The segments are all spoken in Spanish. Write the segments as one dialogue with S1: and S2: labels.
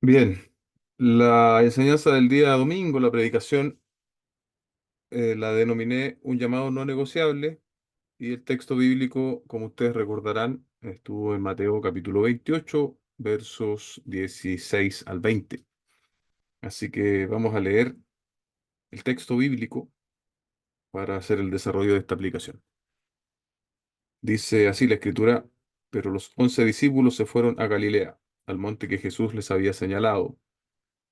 S1: Bien, la enseñanza del día domingo, la predicación, la denominé un llamado no negociable y el texto bíblico, como ustedes recordarán, estuvo en Mateo capítulo 28, versos 16 al 20. Así que vamos a leer el texto bíblico para hacer el desarrollo de esta aplicación. Dice así la escritura: pero los 11 discípulos se fueron a Galilea, al monte que Jesús les había señalado.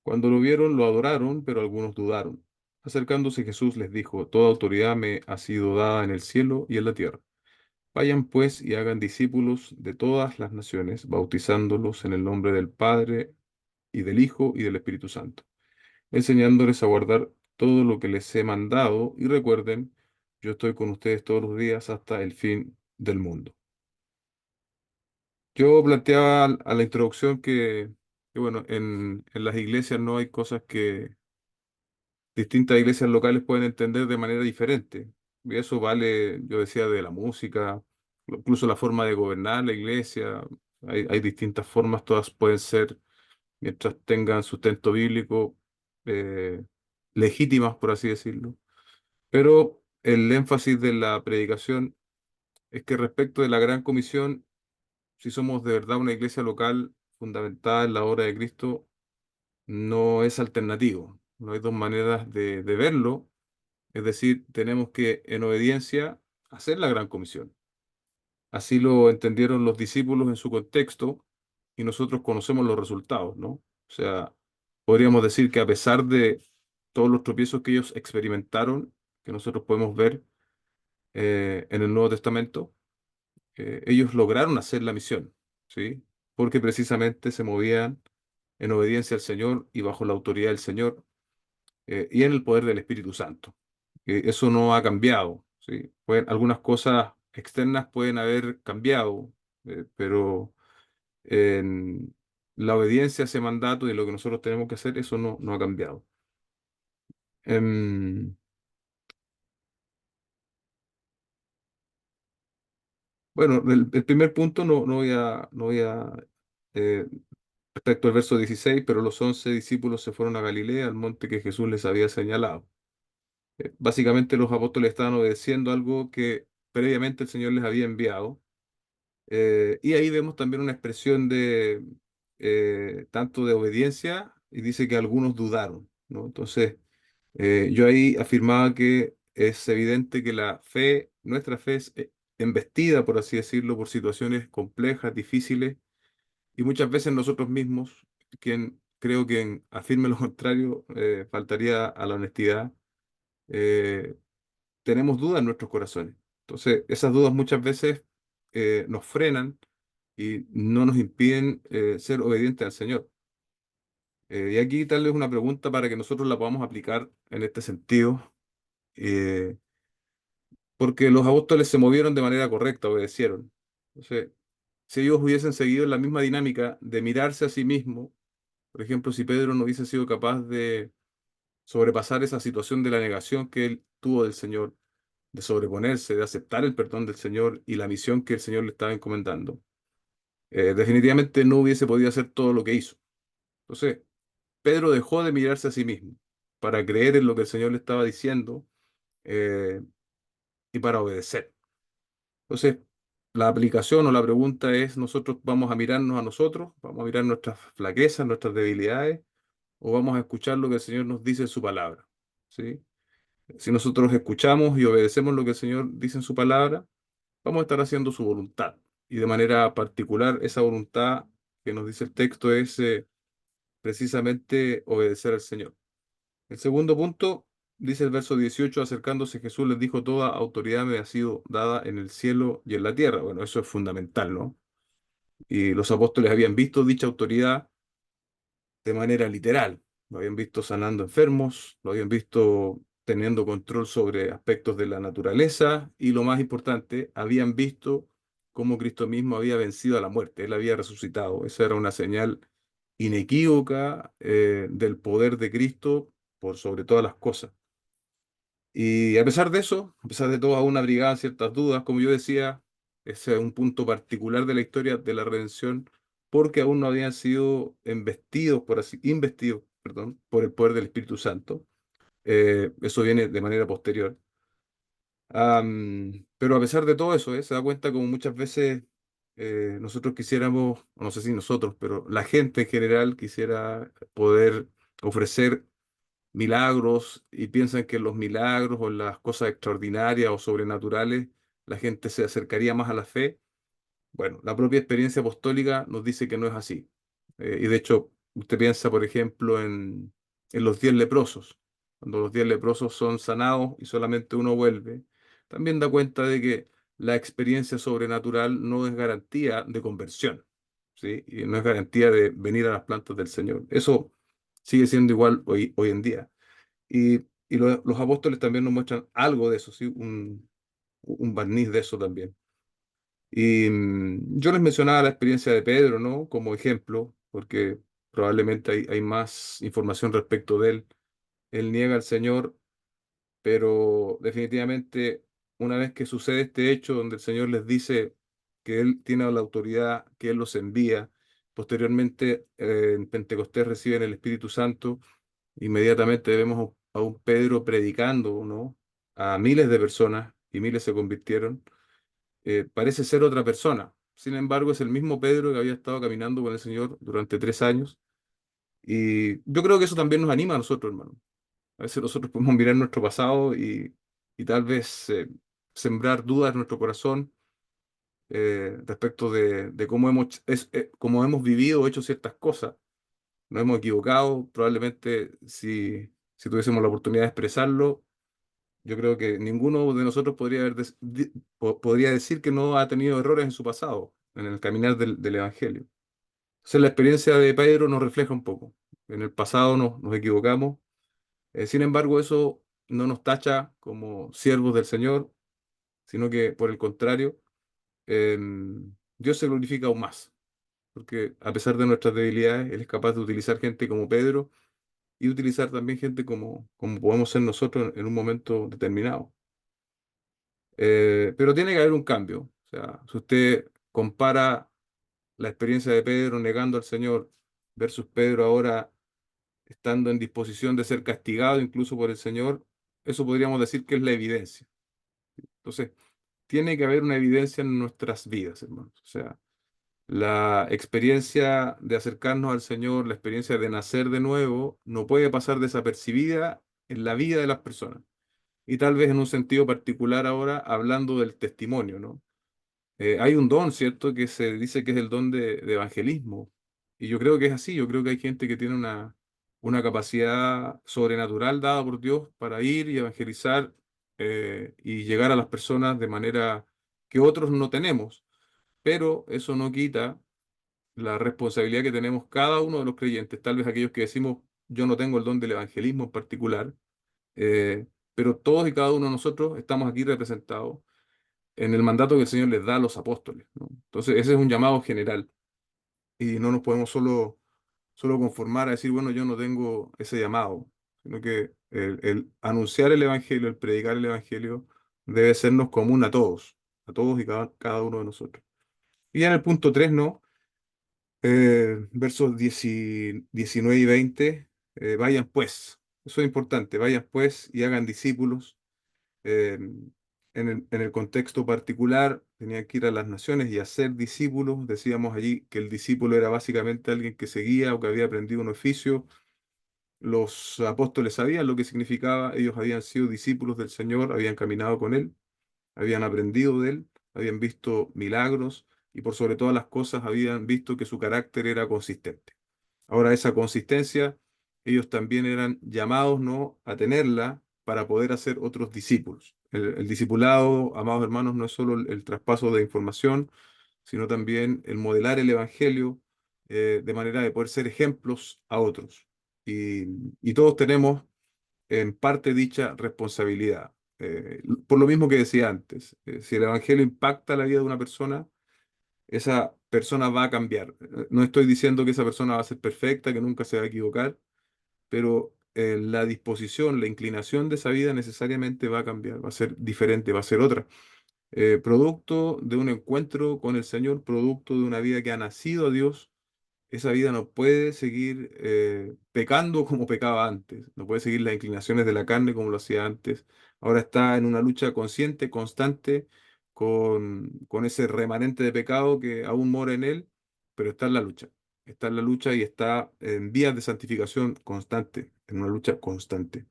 S1: Cuando lo vieron, lo adoraron, pero algunos dudaron. Acercándose Jesús les dijo: toda autoridad me ha sido dada en el cielo y en la tierra. Vayan pues y hagan discípulos de todas las naciones, bautizándolos en el nombre del Padre y del Hijo y del Espíritu Santo, enseñándoles a guardar todo lo que les he mandado, y recuerden, yo estoy con ustedes todos los días hasta el fin del mundo. Yo planteaba a la introducción que bueno, en las iglesias no hay cosas que distintas iglesias locales pueden entender de manera diferente. Y eso vale, yo decía, de la música, incluso la forma de gobernar la iglesia. Hay distintas formas, todas pueden ser, mientras tengan sustento bíblico, eh, legítimas, por así decirlo. Pero el énfasis de la predicación es que respecto de la Gran Comisión, si somos de verdad una iglesia local fundamentada en la obra de Cristo, no es alternativo. No hay dos maneras de verlo. Es decir, tenemos que, en obediencia, hacer la gran comisión. Así lo entendieron los discípulos en su contexto y nosotros conocemos los resultados, ¿no? O sea, podríamos decir que a pesar de todos los tropiezos que ellos experimentaron, que nosotros podemos ver en el Nuevo Testamento, ellos lograron hacer la misión, ¿sí? Porque precisamente se movían en obediencia al Señor y bajo la autoridad del Señor, y en el poder del Espíritu Santo. Eso no ha cambiado, ¿sí? Algunas cosas externas pueden haber cambiado, pero en la obediencia a ese mandato y lo que nosotros tenemos que hacer, eso no ha cambiado. Em, bueno, el primer punto no voy a eh, respecto al verso 16, pero los 11 discípulos se fueron a Galilea, al monte que Jesús les había señalado. Básicamente los apóstoles estaban obedeciendo algo que previamente el Señor les había enviado. Y ahí vemos también una expresión de tanto de obediencia, y dice que algunos dudaron, ¿no? Entonces, yo ahí afirmaba que es evidente que la fe, nuestra fe es embestida, por así decirlo, por situaciones complejas, difíciles, y muchas veces nosotros mismos, quien creo que afirme lo contrario, faltaría a la honestidad. eh, Tenemos dudas en nuestros corazones. Entonces, esas dudas muchas veces nos frenan y no nos impiden ser obedientes al Señor. Y aquí tal vez una pregunta para que nosotros la podamos aplicar en este sentido, eh, porque los apóstoles se movieron de manera correcta, obedecieron. Entonces, si ellos hubiesen seguido la misma dinámica de mirarse a sí mismos, por ejemplo, si Pedro no hubiese sido capaz de sobrepasar esa situación de la negación que él tuvo del Señor, de sobreponerse, de aceptar el perdón del Señor y la misión que el Señor le estaba encomendando, definitivamente no hubiese podido hacer todo lo que hizo. Entonces, Pedro dejó de mirarse a sí mismo para creer en lo que el Señor le estaba diciendo, eh, y para obedecer. Entonces, la aplicación o la pregunta es: ¿nosotros vamos a mirarnos a nosotros, vamos a mirar nuestras flaquezas, nuestras debilidades, o vamos a escuchar lo que el Señor nos dice en su palabra? ¿Sí? Si nosotros escuchamos y obedecemos lo que el Señor dice en su palabra, vamos a estar haciendo su voluntad. Y de manera particular, esa voluntad que nos dice el texto es precisamente obedecer al Señor. El segundo punto, dice el verso 18: acercándose Jesús les dijo, toda autoridad me ha sido dada en el cielo y en la tierra. Bueno, eso es fundamental, ¿no? Y los apóstoles habían visto dicha autoridad de manera literal. Lo habían visto sanando enfermos, lo habían visto teniendo control sobre aspectos de la naturaleza, y lo más importante, habían visto cómo Cristo mismo había vencido a la muerte. Él había resucitado. Esa era una señal inequívoca del poder de Cristo por sobre todas las cosas. Y a pesar de eso, a pesar de todo, aún abrigaban ciertas dudas. Como yo decía, ese es un punto particular de la historia de la redención. porque aún no habían sido investidos, perdón, por el poder del Espíritu Santo. Eso viene de manera posterior. Pero a pesar de todo eso, se da cuenta como muchas veces nosotros quisiéramos, o no sé si nosotros, pero la gente en general quisiera poder ofrecer milagros y piensan que los milagros o las cosas extraordinarias o sobrenaturales, la gente se acercaría más a la fe. Bueno, la propia experiencia apostólica nos dice que no es así. Y de hecho, usted piensa, por ejemplo, en los 10 leprosos. Cuando los 10 leprosos son sanados y solamente uno vuelve, también da cuenta de que la experiencia sobrenatural no es garantía de conversión, ¿sí? Y no es garantía de venir a las plantas del Señor. Eso sigue siendo igual hoy en día. Y los apóstoles también nos muestran algo de eso, ¿sí? Un barniz de eso también. Y yo les mencionaba la experiencia de Pedro, ¿no? Como ejemplo, porque probablemente hay más información respecto de él. Él niega al Señor, pero definitivamente una vez que sucede este hecho donde el Señor les dice que Él tiene la autoridad, que Él los envía, posteriormente en Pentecostés reciben el Espíritu Santo, inmediatamente vemos a un Pedro predicando, ¿no? A miles de personas y miles se convirtieron. Parece ser otra persona. Sin embargo, es el mismo Pedro que había estado caminando con el Señor durante 3 años. Y yo creo que eso también nos anima a nosotros, hermano. A veces nosotros podemos mirar nuestro pasado y tal vez sembrar dudas en nuestro corazón respecto de cómo hemos vivido o hecho ciertas cosas. Nos hemos equivocado. Probablemente si tuviésemos la oportunidad de expresarlo, yo creo que ninguno de nosotros podría decir que no ha tenido errores en su pasado, en el caminar del Evangelio. Entonces la experiencia de Pedro nos refleja un poco. En el pasado nos equivocamos. Sin embargo, eso no nos tacha como siervos del Señor, sino que por el contrario, Dios se glorifica aún más, porque a pesar de nuestras debilidades, Él es capaz de utilizar gente como Pedro y utilizar también gente como podemos ser nosotros en un momento determinado. Pero tiene que haber un cambio. O sea, si usted compara la experiencia de Pedro negando al Señor versus Pedro ahora estando en disposición de ser castigado incluso por el Señor, eso podríamos decir que es la evidencia. Entonces, tiene que haber una evidencia en nuestras vidas, hermanos. O sea, la experiencia de acercarnos al Señor, la experiencia de nacer de nuevo, no puede pasar desapercibida en la vida de las personas. Y tal vez en un sentido particular ahora, hablando del testimonio, ¿no? Hay un don, ¿cierto? Que se dice que es el don de evangelismo. Y yo creo que es así. Yo creo que hay gente que tiene una capacidad sobrenatural dada por Dios para ir y evangelizar y llegar a las personas de manera que otros no tenemos. Pero eso no quita la responsabilidad que tenemos cada uno de los creyentes. Tal vez aquellos que decimos, yo no tengo el don del evangelismo en particular, eh, pero todos y cada uno de nosotros estamos aquí representados en el mandato que el Señor les da a los apóstoles, ¿no? Entonces, ese es un llamado general y no nos podemos solo conformar a decir, bueno, yo no tengo ese llamado, sino que el anunciar el Evangelio, el predicar el Evangelio, debe sernos común a todos y cada uno de nosotros. Y ya en el punto 3, ¿no? Versos 19 y 20, vayan pues, eso es importante, vayan pues y hagan discípulos eh, en el contexto particular, tenían que ir a las naciones y hacer discípulos. Decíamos allí que el discípulo era básicamente alguien que seguía o que había aprendido un oficio. Los apóstoles sabían lo que significaba, ellos habían sido discípulos del Señor, habían caminado con Él, habían aprendido de Él, habían visto milagros y por sobre todas las cosas habían visto que su carácter era consistente. Ahora, esa consistencia, ellos también eran llamados, ¿no?, a tenerla para poder hacer otros discípulos. El discipulado, amados hermanos, no es solo el traspaso de información, sino también el modelar el evangelio de manera de poder ser ejemplos a otros. Y, y todos tenemos en parte dicha responsabilidad. Por lo mismo que decía antes, si el evangelio impacta la vida de una persona, esa persona va a cambiar. No estoy diciendo que esa persona va a ser perfecta, que nunca se va a equivocar, pero la disposición, la inclinación de esa vida necesariamente va a cambiar, va a ser diferente, va a ser otra. Producto de un encuentro con el Señor, producto de una vida que ha nacido a Dios, esa vida no puede seguir pecando como pecaba antes, no puede seguir las inclinaciones de la carne como lo hacía antes. Ahora está en una lucha consciente, constante, con ese remanente de pecado que aún mora en él, pero está en la lucha y está en vías de santificación constante, en una lucha constante.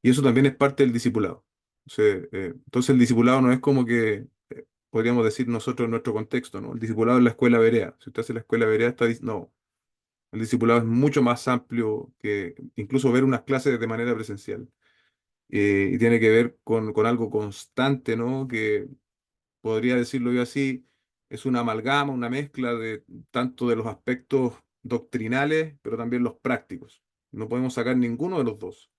S1: Y eso también es parte del discipulado. Entonces el discipulado no es como que podríamos decir nosotros en nuestro contexto, ¿no? El discipulado es la escuela berea. Si usted hace la escuela berea, no. El discipulado es mucho más amplio que incluso ver unas clases de manera presencial. Y tiene que ver con algo constante, ¿no? Que podría decirlo yo así, es una amalgama, una mezcla de tanto de los aspectos doctrinales, pero también los prácticos. No podemos sacar ninguno de los dos.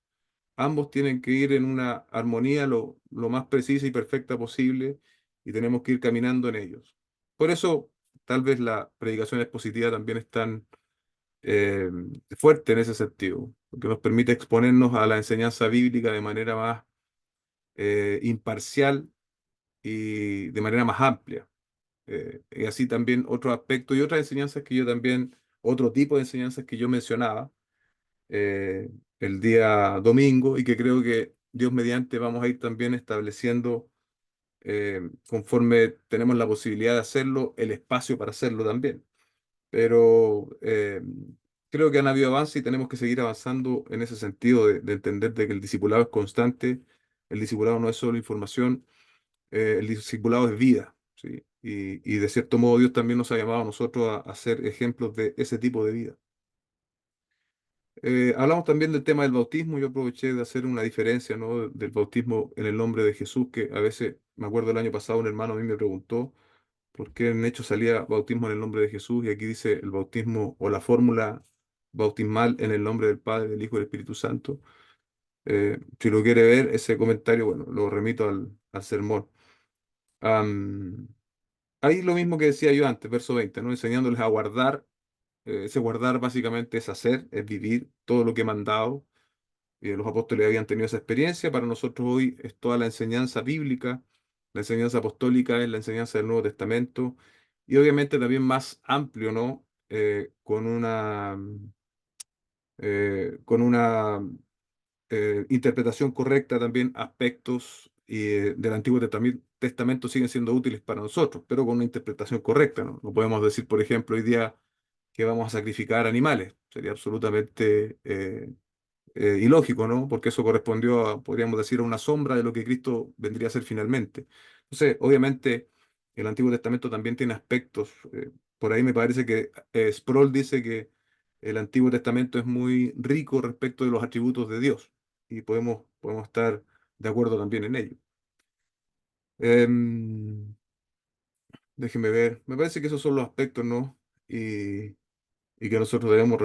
S1: Ambos tienen que ir en una armonía lo más precisa y perfecta posible y tenemos que ir caminando en ellos. Por eso, tal vez la predicación expositiva también es tan eh, fuerte en ese sentido, porque nos permite exponernos a la enseñanza bíblica de manera más imparcial y de manera más amplia. Y así también otro aspecto y otras enseñanzas que yo también, otro tipo de enseñanzas que yo mencionaba eh, el día domingo y que creo que Dios mediante vamos a ir también estableciendo conforme tenemos la posibilidad de hacerlo, el espacio para hacerlo también. Pero creo que han habido avances y tenemos que seguir avanzando en ese sentido de entender de que el discipulado es constante, el discipulado no es solo información, el discipulado es vida, ¿sí? Y de cierto modo Dios también nos ha llamado a nosotros a ser ejemplos de ese tipo de vida. Hablamos también del tema del bautismo. Yo aproveché de hacer una diferencia, ¿no? Del bautismo en el nombre de Jesús, que a veces, me acuerdo el año pasado, un hermano a mí me preguntó por qué en Hechos salía bautismo en el nombre de Jesús y aquí dice el bautismo o la fórmula bautismal en el nombre del Padre, del Hijo y del Espíritu Santo. Si lo quiere ver, ese comentario, bueno, lo remito al sermón. Am, Ahí lo mismo que decía yo antes, verso 20, ¿no? Enseñándoles a guardar. Ese guardar básicamente es hacer, es vivir todo lo que he mandado. Los apóstoles habían tenido esa experiencia. Para nosotros hoy es toda la enseñanza bíblica, la enseñanza apostólica es la enseñanza del Nuevo Testamento y obviamente también más amplio, ¿no? Con una interpretación correcta también aspectos del Antiguo Testamento siguen siendo útiles para nosotros, pero con una interpretación correcta, ¿no? No podemos decir, por ejemplo, hoy día que vamos a sacrificar animales. Sería absolutamente ilógico, ¿no? Porque eso correspondió a, podríamos decir, a una sombra de lo que Cristo vendría a ser finalmente. Entonces, obviamente, el Antiguo Testamento también tiene aspectos. Por ahí me parece que Sproul dice que el Antiguo Testamento es muy rico respecto de los atributos de Dios y podemos estar de acuerdo también en ello. Em, Déjeme ver, me parece que esos son los aspectos, ¿no? Y que nosotros debemos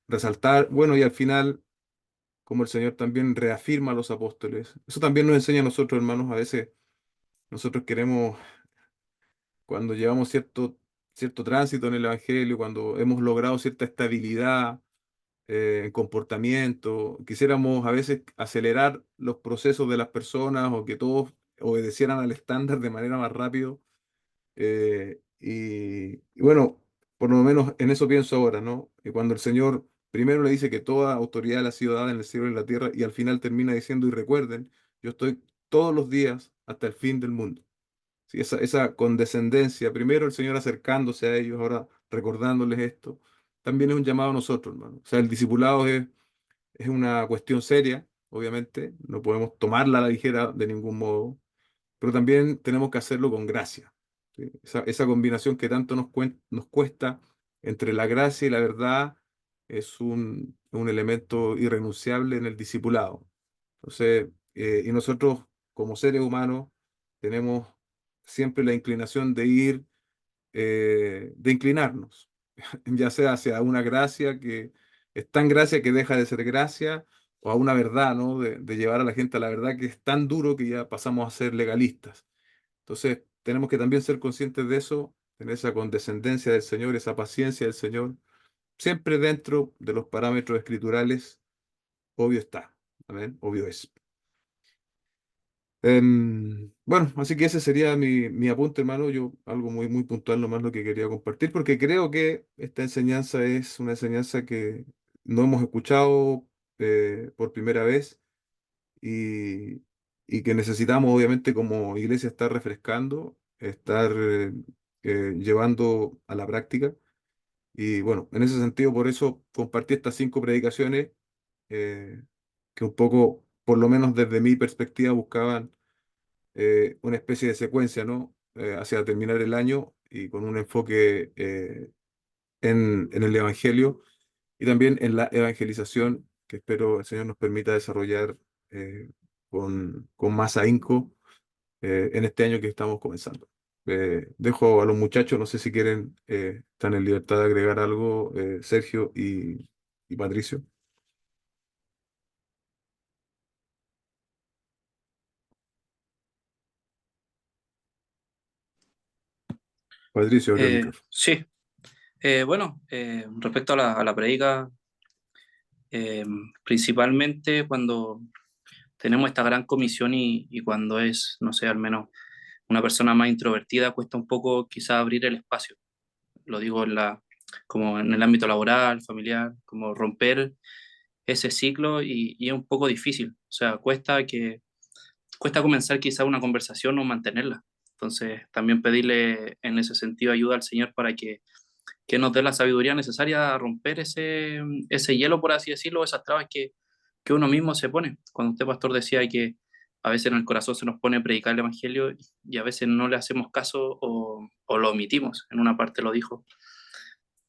S1: resaltar. Bueno, y al final como el Señor también reafirma a los apóstoles. Eso también nos enseña a nosotros, hermanos, a veces nosotros queremos, cuando llevamos cierto tránsito en el Evangelio, cuando hemos logrado cierta estabilidad en comportamiento, quisiéramos a veces acelerar los procesos de las personas o que todos obedecieran al estándar de manera más rápido. Y bueno, por lo menos en eso pienso ahora, ¿no? Y cuando el Señor primero le dice que toda autoridad le ha sido dada en el cielo y en la tierra, y al final termina diciendo, y recuerden, yo estoy todos los días hasta el fin del mundo. Sí, esa condescendencia, primero el Señor acercándose a ellos, ahora recordándoles esto, también es un llamado a nosotros, hermano. O sea, el discipulado es una cuestión seria, obviamente, no podemos tomarla a la ligera de ningún modo, pero también tenemos que hacerlo con gracia. ¿Sí? Esa combinación que tanto nos cuesta entre la gracia y la verdad es un elemento irrenunciable en el discipulado. Entonces, y nosotros como seres humanos tenemos siempre la inclinación de de inclinarnos, ya sea hacia una gracia que es tan gracia que deja de ser gracia, o a una verdad, ¿no? De llevar a la gente a la verdad que es tan duro que ya pasamos a ser legalistas. Entonces, tenemos que también ser conscientes de eso, tener esa condescendencia del Señor, esa paciencia del Señor, siempre dentro de los parámetros escriturales, obvio está. Amén, obvio es. Bueno, así que ese sería mi apunte, hermano. Yo algo muy, muy puntual nomás lo que quería compartir, porque creo que esta enseñanza es una enseñanza que no hemos escuchado por primera vez y, y que necesitamos, obviamente, como iglesia, estar refrescando, estar llevando a la práctica. Y bueno, en ese sentido, por eso compartí estas 5 predicaciones eh, que un poco, por lo menos desde mi perspectiva, buscaban una especie de secuencia, ¿no? Hacia terminar el año y con un enfoque en el Evangelio y también en la evangelización, que espero el Señor nos permita desarrollar con más ahínco en este año que estamos comenzando. Dejo a los muchachos, no sé si quieren, están en libertad de agregar algo, Sergio y Patricio. Patricio, abre el micrófono.
S2: Sí, bueno, respecto a la prédica, principalmente cuando tenemos esta gran comisión y cuando es, no sé, al menos una persona más introvertida, cuesta un poco quizá abrir el espacio. Lo digo como en el ámbito laboral, familiar, como romper ese ciclo y es un poco difícil. O sea, cuesta comenzar quizá una conversación o mantenerla. Entonces, también pedirle en ese sentido ayuda al Señor para que nos dé la sabiduría necesaria a romper ese hielo, por así decirlo, esas trabas que uno mismo se pone. Cuando usted, pastor, decía que a veces en el corazón se nos pone predicar el Evangelio y a veces no le hacemos caso o lo omitimos, en una parte lo dijo.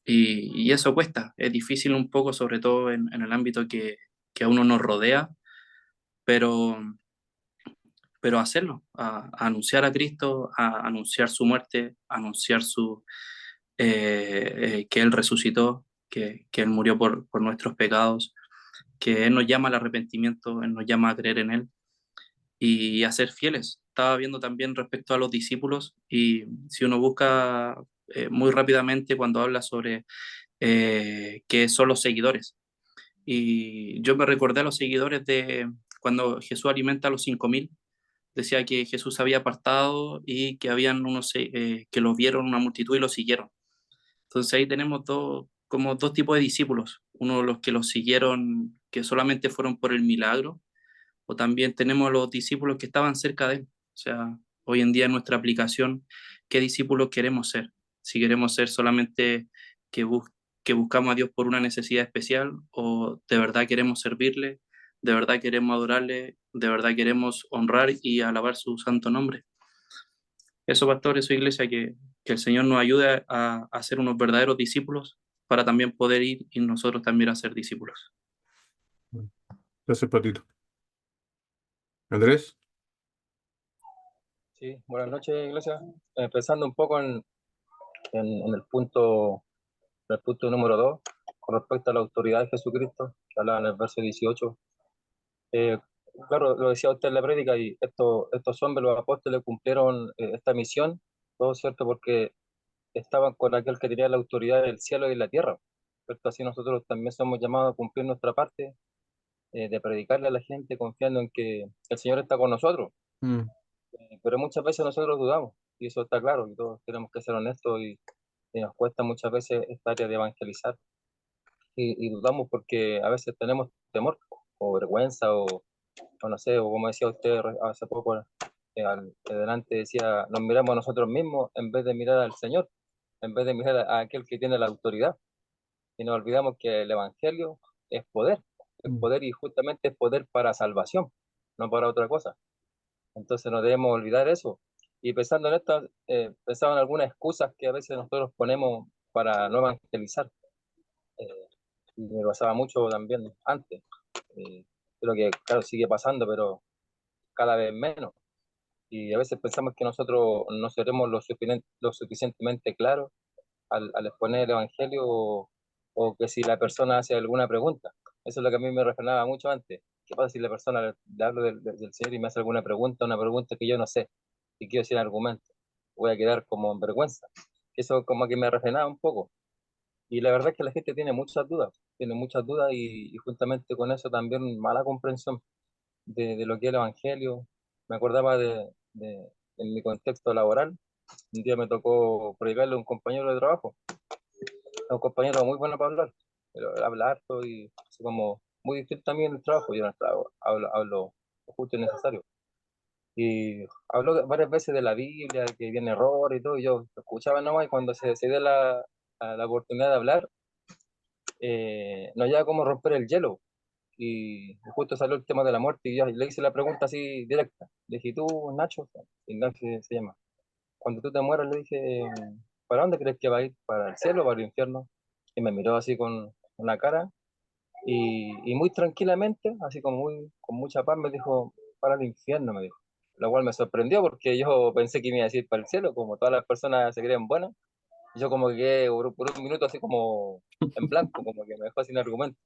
S2: Y eso cuesta, es difícil un poco, sobre todo en el ámbito que a uno nos rodea, pero, pero hacerlo, a anunciar a Cristo, a anunciar su muerte, a anunciar que Él resucitó, que Él murió por nuestros pecados, que Él nos llama al arrepentimiento, Él nos llama a creer en Él y a ser fieles. Estaba viendo también respecto a los discípulos y si uno busca muy rápidamente cuando habla sobre qué son los seguidores. Y yo me recordé a los seguidores de cuando Jesús alimenta a los 5.000, decía que Jesús había apartado y que habían unos que los vieron una multitud y los siguieron. Entonces ahí tenemos como dos tipos de discípulos, uno los que los siguieron, que solamente fueron por el milagro, o también tenemos los discípulos que estaban cerca de él. O sea, hoy en día en nuestra aplicación, ¿qué discípulos queremos ser? Si queremos ser solamente que, que buscamos a Dios por una necesidad especial, o de verdad queremos servirle, de verdad queremos adorarle, de verdad queremos honrar y alabar su santo nombre. Eso, pastor, eso, iglesia, que el Señor nos ayude a ser unos verdaderos discípulos para también poder ir y nosotros también a ser discípulos.
S1: Gracias, Patito. Andrés.
S3: Sí, buenas noches, Iglesia. Pensando un poco en el punto número 2, con respecto a la autoridad de Jesucristo, que hablaba en el verso 18. Eh, claro, lo decía usted en la prédica, y estos hombres, los apóstoles, cumplieron esta misión, todo cierto, porque estaban con aquel que tenía la autoridad del cielo y de la tierra. ¿Cierto? Así nosotros también somos llamados a cumplir nuestra parte, de predicarle a la gente confiando en que el Señor está con nosotros.
S1: Mm,
S3: Pero muchas veces nosotros dudamos, y eso está claro, y todos tenemos que ser honestos, y nos cuesta muchas veces esta área de evangelizar, y dudamos porque a veces tenemos temor o vergüenza o no sé, o como decía usted hace poco, delante decía, nos miramos a nosotros mismos en vez de mirar al Señor, en vez de mirar a aquel que tiene la autoridad, y nos olvidamos que el Evangelio es
S1: mm,
S3: poder, y justamente es poder para salvación, no para otra cosa. Entonces no debemos olvidar eso. Y pensando en esto, pensaba en algunas excusas que a veces nosotros ponemos para no evangelizar. Eh, y me pasaba mucho también antes. Creo que, claro, sigue pasando, pero cada vez menos. Y a veces pensamos que nosotros no seremos lo suficientemente claros al exponer el Evangelio, o que si la persona hace alguna pregunta. Eso es lo que a mí me refrenaba mucho antes. ¿Qué pasa si la persona le hablo del Señor y me hace alguna pregunta, una pregunta que yo no sé, y quiero sin argumento? Voy a quedar como en vergüenza. Eso como que me refrenaba un poco. Y la verdad es que la gente tiene muchas dudas, y juntamente con eso también mala comprensión de lo que es el Evangelio. me acordaba en mi contexto laboral. Un día me tocó predicarle a un compañero de trabajo, a un compañero muy bueno para hablar, pero él habla harto y así como muy difícil también el trabajo. Yo no hablo justo y necesario. Y habló varias veces de la Biblia, que viene error y todo, y yo escuchaba nomás, y cuando se dio la oportunidad de hablar, no había cómo romper el hielo. Y justo salió el tema de la muerte, y yo le hice la pregunta así directa. Le dije, ¿tú, Nacho? Ignacio se llama. Cuando tú te mueras, le dije, ¿para dónde crees que va a ir? ¿Para el cielo o para el infierno? Y me miró así con una cara, y muy tranquilamente, así como con mucha paz, me dijo, para el infierno, me dijo. Lo cual me sorprendió porque yo pensé que me iba a decir para el cielo, como todas las personas se creen buenas. Y yo como que quedé por un minuto así como en blanco, como que me dejó sin argumento.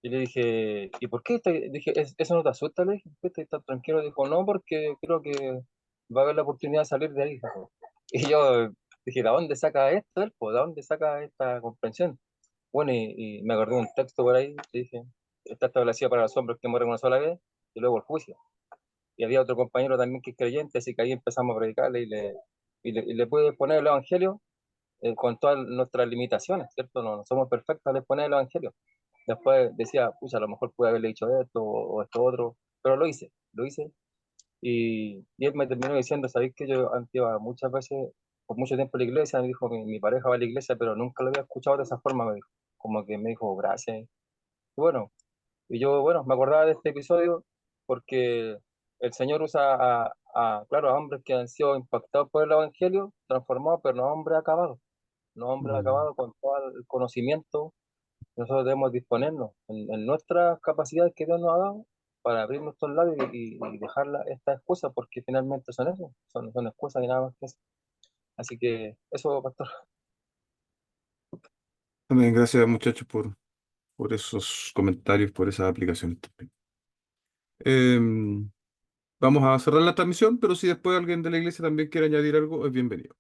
S3: Y le dije, ¿y por qué? Dije, ¿eso no te asusta? Le dije, ¿por qué estás tan tranquilo? Dijo, no, porque creo que va a haber la oportunidad de salir de ahí, dijo. Y yo dije, ¿de dónde saca esto él, po? ¿De dónde saca esta comprensión? Bueno, y me acordé de un texto por ahí que dije, está establecido para los hombres que mueren una sola vez y luego el juicio. Y había otro compañero también que es creyente, así que ahí empezamos a predicarle y le pude poner el evangelio con todas nuestras limitaciones, ¿cierto? No somos perfectos, le poner el evangelio. Después decía, pucha, a lo mejor pude haberle dicho esto o esto otro, pero lo hice. Y él me terminó diciendo, ¿sabéis que yo antes iba muchas veces, por mucho tiempo a la iglesia? Me dijo, mi pareja va a la iglesia, pero nunca lo había escuchado de esa forma, me dijo. Como que me dijo, gracias. Y bueno, bueno, me acordaba de este episodio porque el Señor usa claro, a hombres que han sido impactados por el Evangelio, transformados, pero no hombres acabados, no hombres
S1: Mm.
S3: acabados con todo el conocimiento. Nosotros debemos disponernos en nuestras capacidades que Dios nos ha dado para abrir nuestros labios y dejar estas excusas, porque finalmente son eso, son excusas y nada más que eso. Así que eso, pastor.
S1: También gracias, muchachos, por esos comentarios, por esas aplicaciones también. Vamos a cerrar la transmisión, pero si después alguien de la iglesia también quiere añadir algo, es bienvenido.